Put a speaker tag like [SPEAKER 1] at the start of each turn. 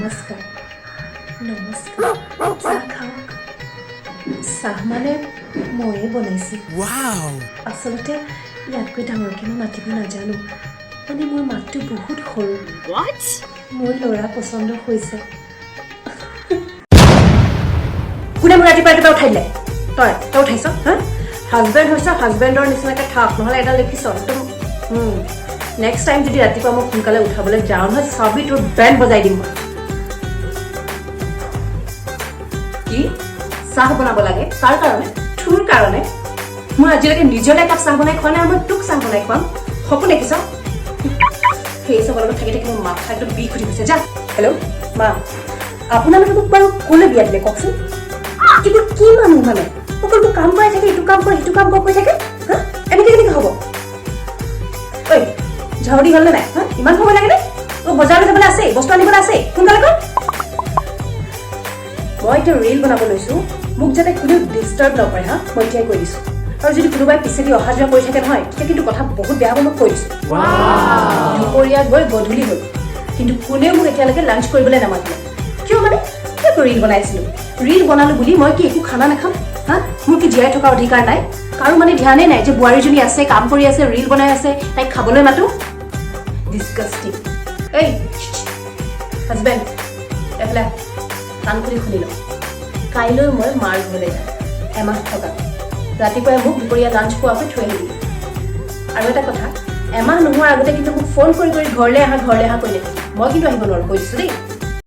[SPEAKER 1] নমস্কাৰ নমস্কাৰ চাহ খাওক চাহ মানে ময়ে বনাইছোঁ আচলতে ইয়াতকৈ ডাঙৰকৈ মই মাতিব নাজানো মানে মোৰ মাতটো বহুত সৰু মোৰ ল'ৰা পচন্দ হৈছে কোনে মোৰ ৰাতিপুৱা উঠাই দিলে তই উঠাইছ হা হাজবেণ্ড হৈছ হাজবেণ্ডৰ নিচিনাকৈ থাক নহ'লে এটা লিখিছ একদম নেক্সট টাইম যদি ৰাতিপুৱা মই সোনকালে উঠাবলৈ যাওঁ নহয় চাবি তোৰ বেণ্ড বজাই দিম মই কি চাহ বনাব লাগে কাৰ কাৰণে তোৰ কাৰণে মই আজিলৈকে নিজলৈ একাপ চাহ বনাই খোৱা নাই আৰু মই তোক চাহ বনাই খুৱাম সপোন দেখিছ সেই চবৰ লগত থাকি থাকি মোৰ মাথা একদম বিষ উঠি গৈছে যা হেল্ল' মা আপোনালোকে মোক বাৰু কোনে বিয়া দিলে কওকচোন কিন্তু কি মানুহ মানে সকলোবোৰ কাম কৰাই থাকে এইটো কাম কৰে সেইটো কাম কৰি থাকে হা এনেকৈ কেনেকৈ হ'ব ঐ ঝাৰুদি হ'লনে নাই হা ইমান সময় লাগেনে তোৰ বজাৰলৈ যাবলৈ আছেই বস্তু আনিবলৈ আছেই সোনকালে কৰ মই এতিয়া ৰীল বনাব লৈছোঁ মোক যাতে কোনেও ডিষ্টাৰ্ব নকৰে হা মই এতিয়াই কৈ দিছোঁ আৰু যদি কোনোবাই পিছেদি অহা যোৱা কৰি থাকে নহয় তেতিয়া কিন্তু কথা বহুত বেয়া হ'ব মই কৈ দিছোঁ দুপৰীয়া গৈ গধূলি হ'ল কিন্তু কোনেও মোক এতিয়ালৈকে লাঞ্চ কৰিবলৈ নামাতিলে কিয় মানে কিয় ৰীল বনাইছিলোঁ ৰীল বনালোঁ বুলি মই কি একো খানা নাখাম হা মোৰ কি জীয়াই থকা অধিকাৰ নাই কাৰো মানে ধ্যানেই নাই যে বোৱাৰীজনী আছে কাম কৰি আছে ৰীল বনাই আছে তাইক খাবলৈ মাতো ডিছকাষ্টিং এই হাজবেণ্ড এফালে কাণ খুলি শুনি লওঁ কাইলৈ মই মাৰ ঘৰলৈ যাম এমাহ থকা ৰাতিপুৱাই মোক দুপৰীয়া লাঞ্চ খোৱাকৈ থৈ আহিবি আৰু এটা কথা এমাহ নোহোৱাৰ আগতে কিন্তু মোক ফোন কৰি ঘৰলৈ আহা কৰি নাথাকিবি মই কিন্তু আহিব নোৱাৰোঁ কৈ দিছোঁ দেই